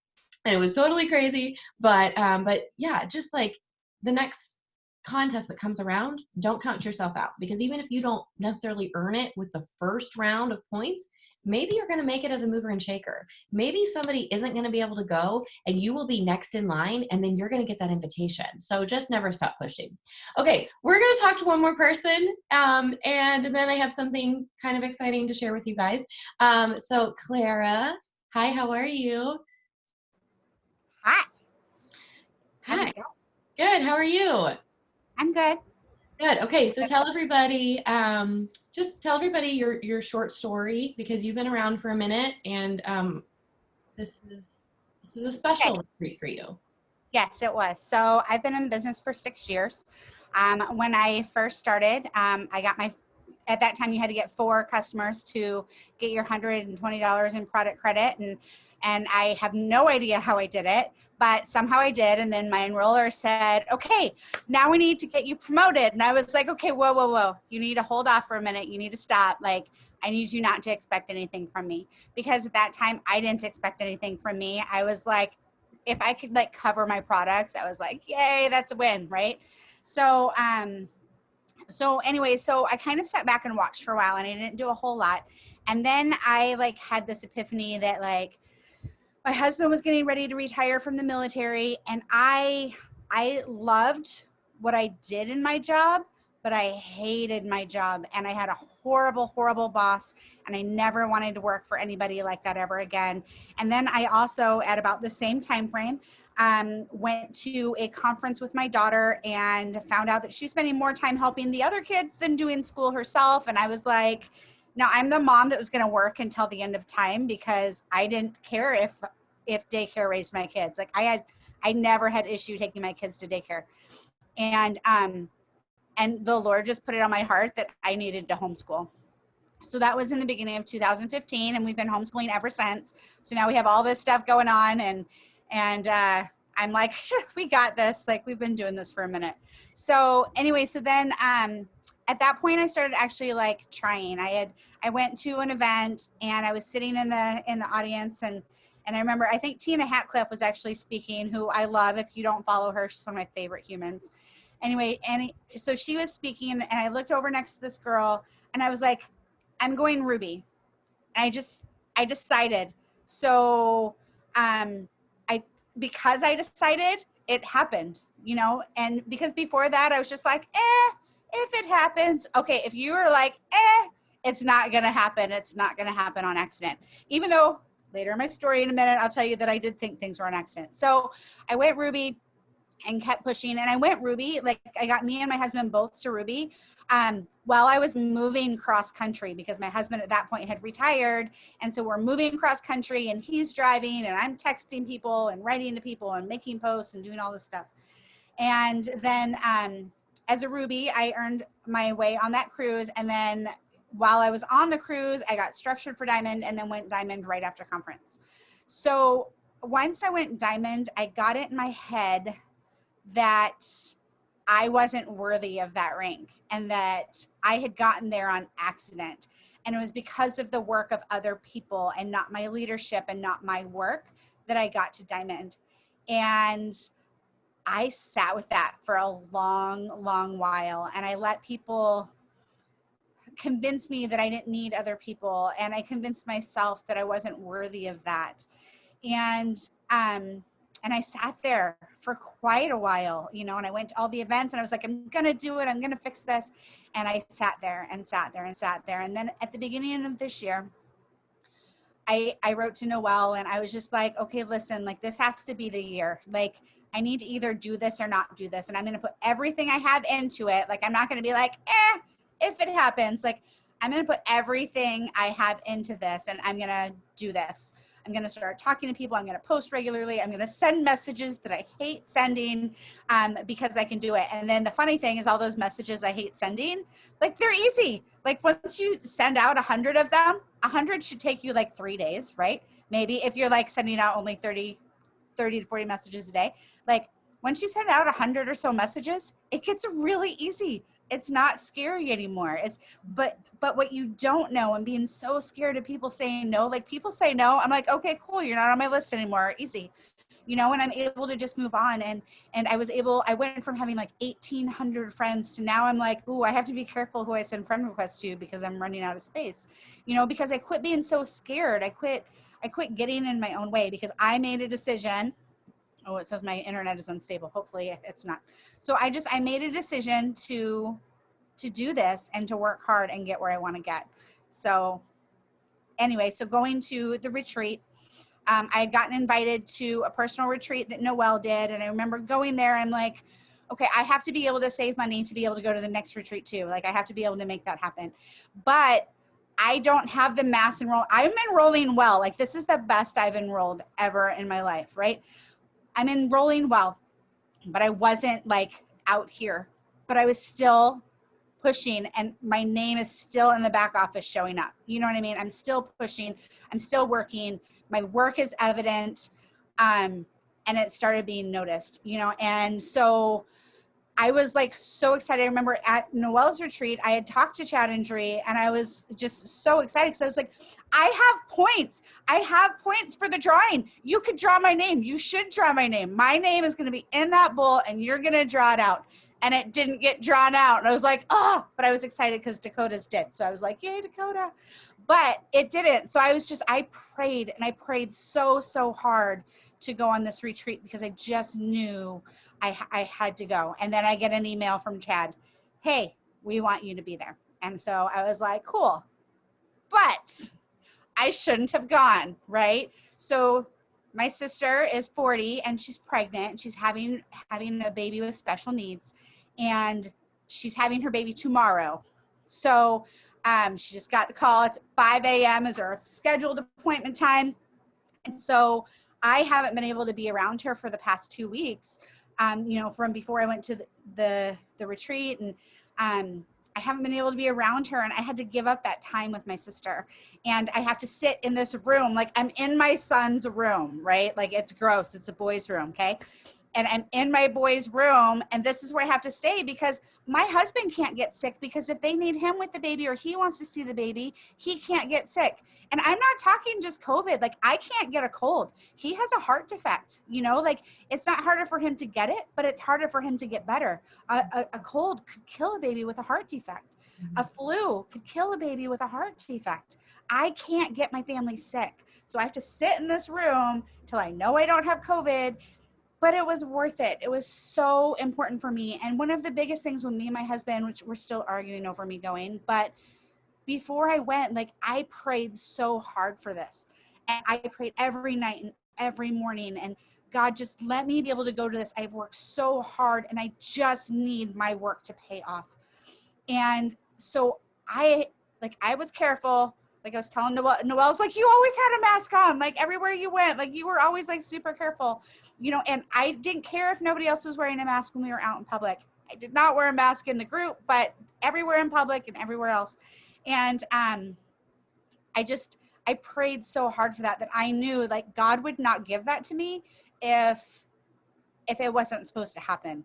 [SPEAKER 1] it was totally crazy. But yeah, just like the next contest that comes around, don't count yourself out, because even if you don't necessarily earn it with the first round of points, maybe you're going to make it as a mover and shaker. Maybe somebody isn't going to be able to go and you will be next in line, and then you're going to get that invitation. So just never stop pushing. Okay, we're going to talk to one more person, and then I have something kind of exciting to share with you guys. So Clara, hi, how are you?
[SPEAKER 6] Hi.
[SPEAKER 1] Hi. Good, how are you?
[SPEAKER 6] I'm good.
[SPEAKER 1] Good. Okay, so tell everybody, just tell everybody your short story, because you've been around for a minute, and this is a special retreat for you.
[SPEAKER 6] Yes, it was. So I've been in the business for 6 years. When I first started, I got at that time you had to get 4 customers to get your $120 in product credit, and I have no idea how I did it, but somehow I did. And then my enroller said, okay, now we need to get you promoted. And I was like, okay, whoa. You need to hold off for a minute. You need to stop. Like, I need you not to expect anything from me, because at that time I didn't expect anything from me. I was like, if I could like cover my products, I was like, yay, that's a win. Right. So, anyway, so I kind of sat back and watched for a while, and I didn't do a whole lot. And then I like had this epiphany that like my husband was getting ready to retire from the military, and I loved what I did in my job, but I hated my job and I had a horrible, horrible boss, and I never wanted to work for anybody like that ever again. And then I also, at about the same time frame, went to a conference with my daughter and found out that she's spending more time helping the other kids than doing school herself. And I was like, now I'm the mom that was going to work until the end of time, because I didn't care if daycare raised my kids. Like I never had issue taking my kids to daycare. And the Lord just put it on my heart that I needed to homeschool. So that was in the beginning of 2015, and we've been homeschooling ever since. So now we have all this stuff going on, and I'm like, we got this. Like, we've been doing this for a minute. So anyway, so then at that point, I started actually like trying. I went to an event, and I was sitting in the audience, and I remember, I think Tina Hatcliffe was actually speaking, who I love. If you don't follow her, she's one of my favorite humans. Anyway, so she was speaking, and I looked over next to this girl, and I was like, I'm going Ruby. And I decided. So because I decided, it happened, and because before that I was just like, if it happens, okay. If you were like, it's not going to happen. It's not going to happen on accident. Even though later in my story in a minute, I'll tell you that I did think things were on accident. So I went Ruby and kept pushing, and I went Ruby. Like, I got me and my husband both to Ruby while I was moving cross country, because my husband at that point had retired. And so we're moving cross country, and he's driving, and I'm texting people and writing to people and making posts and doing all this stuff. And then as a Ruby, I earned my way on that cruise. And then while I was on the cruise, I got structured for Diamond, and then went Diamond right after conference. So once I went Diamond, I got it in my head that I wasn't worthy of that rank, and that I had gotten there on accident. And it was because of the work of other people, and not my leadership and not my work, that I got to Diamond. And I sat with that for a long, long while. And I let people convince me that I didn't need other people. And I convinced myself that I wasn't worthy of that. And I sat there for quite a while, and I went to all the events, and I was like, I'm going to do it. I'm going to fix this. And I sat there and sat there and sat there. And then at the beginning of this year, I wrote to Noelle, and I was just like, okay, listen, like, this has to be the year. Like, I need to either do this or not do this. And I'm going to put everything I have into it. Like, I'm not going to be like, if it happens. Like, I'm going to put everything I have into this, and I'm going to do this. I'm going to start talking to people. I'm going to post regularly. I'm going to send messages that I hate sending because I can do it. And then the funny thing is, all those messages I hate sending, like, they're easy. Like, once you send out 100 of them, 100 should take you like 3 days, right? Maybe if you're like sending out only 30 to 40 messages a day. Like, once you send out 100 or so messages, it gets really easy. It's not scary anymore. But what you don't know, and being so scared of people saying no, like, people say no, I'm like, okay, cool, you're not on my list anymore, easy, and I'm able to just move on. And I went from having like 1,800 friends to now I'm like, ooh, I have to be careful who I send friend requests to, because I'm running out of space, because I quit being so scared. I quit getting in my own way, because I made a decision. Oh, it says my internet is unstable. Hopefully it's not. So I made a decision to do this and to work hard and get where I want to get. So anyway, so going to the retreat, I had gotten invited to a personal retreat that Noelle did. And I remember going there, I'm like, okay, I have to be able to save money to be able to go to the next retreat too. Like, I have to be able to make that happen. But I don't have the mass enroll. I'm enrolling well. Like, this is the best I've enrolled ever in my life, right? I'm enrolling well, but I wasn't like out here, but I was still pushing, and my name is still in the back office showing up. You know what I mean? I'm still pushing, I'm still working. My work is evident. And it started being noticed, and so I was like so excited. I remember at Noelle's retreat, I had talked to Chad and Dree, and I was just so excited, because I was like, I have points. I have points for the drawing. You could draw my name. You should draw my name. My name is going to be in that bowl, and you're going to draw it out. And it didn't get drawn out. And I was like, oh, but I was excited because Dakota's did. So I was like, yay, Dakota. But it didn't. So I prayed, and I prayed so, so hard to go on this retreat, because I just knew I had to go. And then I get an email from Chad. Hey, we want you to be there. And so I was like, cool, but I shouldn't have gone, right? So my sister is 40 and she's pregnant. She's having a baby with special needs, and she's having her baby tomorrow. So she just got the call. It's 5 a.m. is her scheduled appointment time. And so I haven't been able to be around her for the past 2 weeks, from before I went to the retreat. And I haven't been able to be around her, and I had to give up that time with my sister. And I have to sit in this room, like I'm in my son's room, right? Like it's gross. It's a boy's room, okay? And I'm in my boy's room, and this is where I have to stay because my husband can't get sick, because if they need him with the baby or he wants to see the baby, he can't get sick. And I'm not talking just COVID. Like I can't get a cold. He has a heart defect, like it's not harder for him to get it, but it's harder for him to get better. A cold could kill a baby with a heart defect. A flu could kill a baby with a heart defect. I can't get my family sick. So I have to sit in this room till I know I don't have COVID. But it was worth it. It was so important for me. And one of the biggest things with me and my husband, which we're still arguing over me going, but before I went, like I prayed so hard for this. And I prayed every night and every morning. And God, just let me be able to go to this. I've worked so hard and I just need my work to pay off. And so I was careful. Like I was telling Noelle's like, you always had a mask on, like everywhere you went, like you were always like super careful, and I didn't care if nobody else was wearing a mask when we were out in public. I did not wear a mask in the group, but everywhere in public and everywhere else. And I prayed so hard for that I knew like God would not give that to me if it wasn't supposed to happen.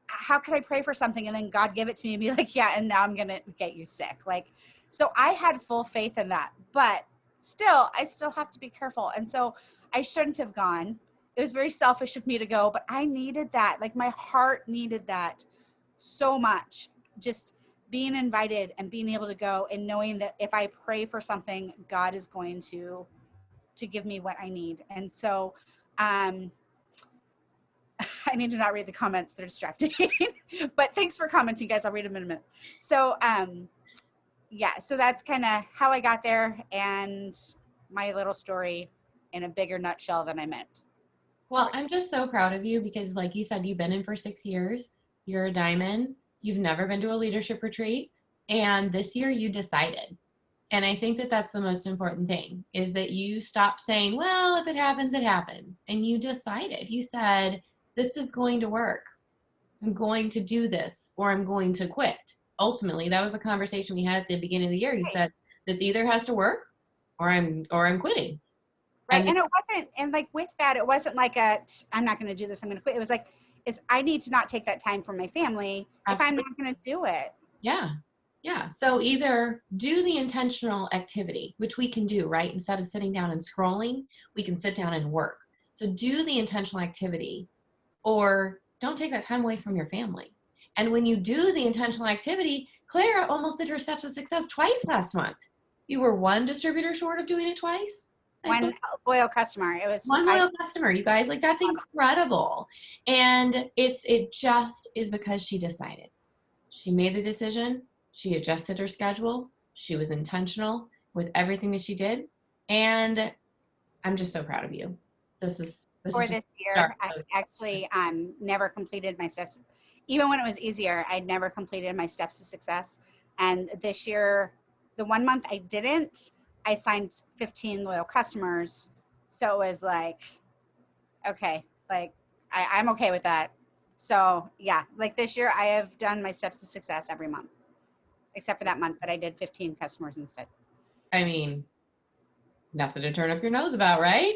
[SPEAKER 6] How could I pray for something and then God give it to me and be like, yeah, and now I'm going to get you sick. Like, so I had full faith in that, but I still have to be careful. And so I shouldn't have gone. It was very selfish of me to go, but I needed that. Like my heart needed that so much. Just being invited and being able to go and knowing that if I pray for something, God is going to give me what I need. And so, I need to not read the comments. They're distracting. But thanks for commenting, guys. I'll read them in a minute. So, so that's kind of how I got there and my little story in a bigger nutshell than I meant.
[SPEAKER 1] Well, I'm just so proud of you because, like you said, you've been in for 6 years. You're a diamond. You've never been to a leadership retreat. And this year you decided. And I think that that's the most important thing is that you stopped saying, well, if it happens, it happens. And you decided. You said, this is going to work. I'm going to do this or I'm going to quit. Ultimately, that was the conversation we had at the beginning of the year. You said, this either has to work or I'm quitting.
[SPEAKER 6] Right. And it wasn't, and like with that, it wasn't like I'm not going to do this, I'm going to quit. It was like, I need to not take that time for my family. Absolutely. If I'm not going to do it.
[SPEAKER 1] Yeah. Yeah. So either do the intentional activity, which we can do, right? Instead of sitting down and scrolling, we can sit down and work. So do the intentional activity or don't take that time away from your family. And when you do the intentional activity, Clara almost did her steps of success twice last month. You were one distributor short of doing it twice.
[SPEAKER 6] One loyal customer. It was
[SPEAKER 1] one loyal customer, you guys. Like that's incredible. And it just is because she decided. She made the decision. She adjusted her schedule. She was intentional with everything that she did. And I'm just so proud of you. This year,
[SPEAKER 6] I actually never completed my steps. Even when it was easier, I never completed my steps to success. And this year, the 1 month I didn't, I signed 15 loyal customers. So it was like, okay, like I'm okay with that. So yeah, like this year I have done my steps to success every month, except for that month that I did 15 customers instead.
[SPEAKER 1] I mean, nothing to turn up your nose about, right?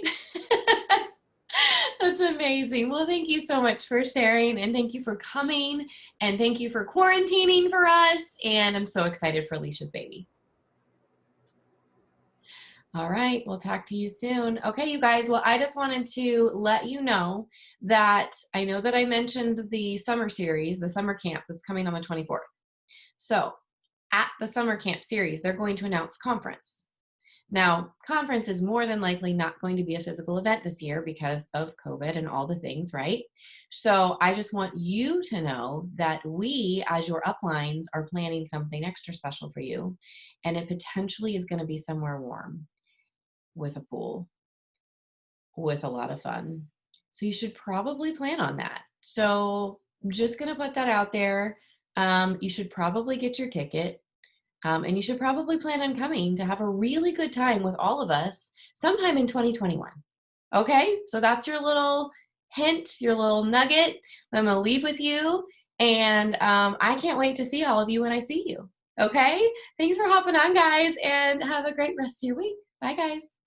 [SPEAKER 1] That's amazing. Well, thank you so much for sharing and thank you for coming and thank you for quarantining for us. And I'm so excited for Alicia's baby. All right, we'll talk to you soon. Okay, you guys, well, I just wanted to let you know that I know that I mentioned the summer series, the summer camp that's coming on the 24th. So at the summer camp series, they're going to announce conference. Now, conference is more than likely not going to be a physical event this year because of COVID and all the things, right? So I just want you to know that we, as your uplines, are planning something extra special for you. And it potentially is going to be somewhere warm with a pool, with a lot of fun. So you should probably plan on that. So I'm just going to put that out there. You should probably get your ticket. And you should probably plan on coming to have a really good time with all of us sometime in 2021. Okay, so that's your little hint, your little nugget that I'm gonna leave with you. And I can't wait to see all of you when I see you. Okay, thanks for hopping on, guys, and have a great rest of your week. Bye, guys.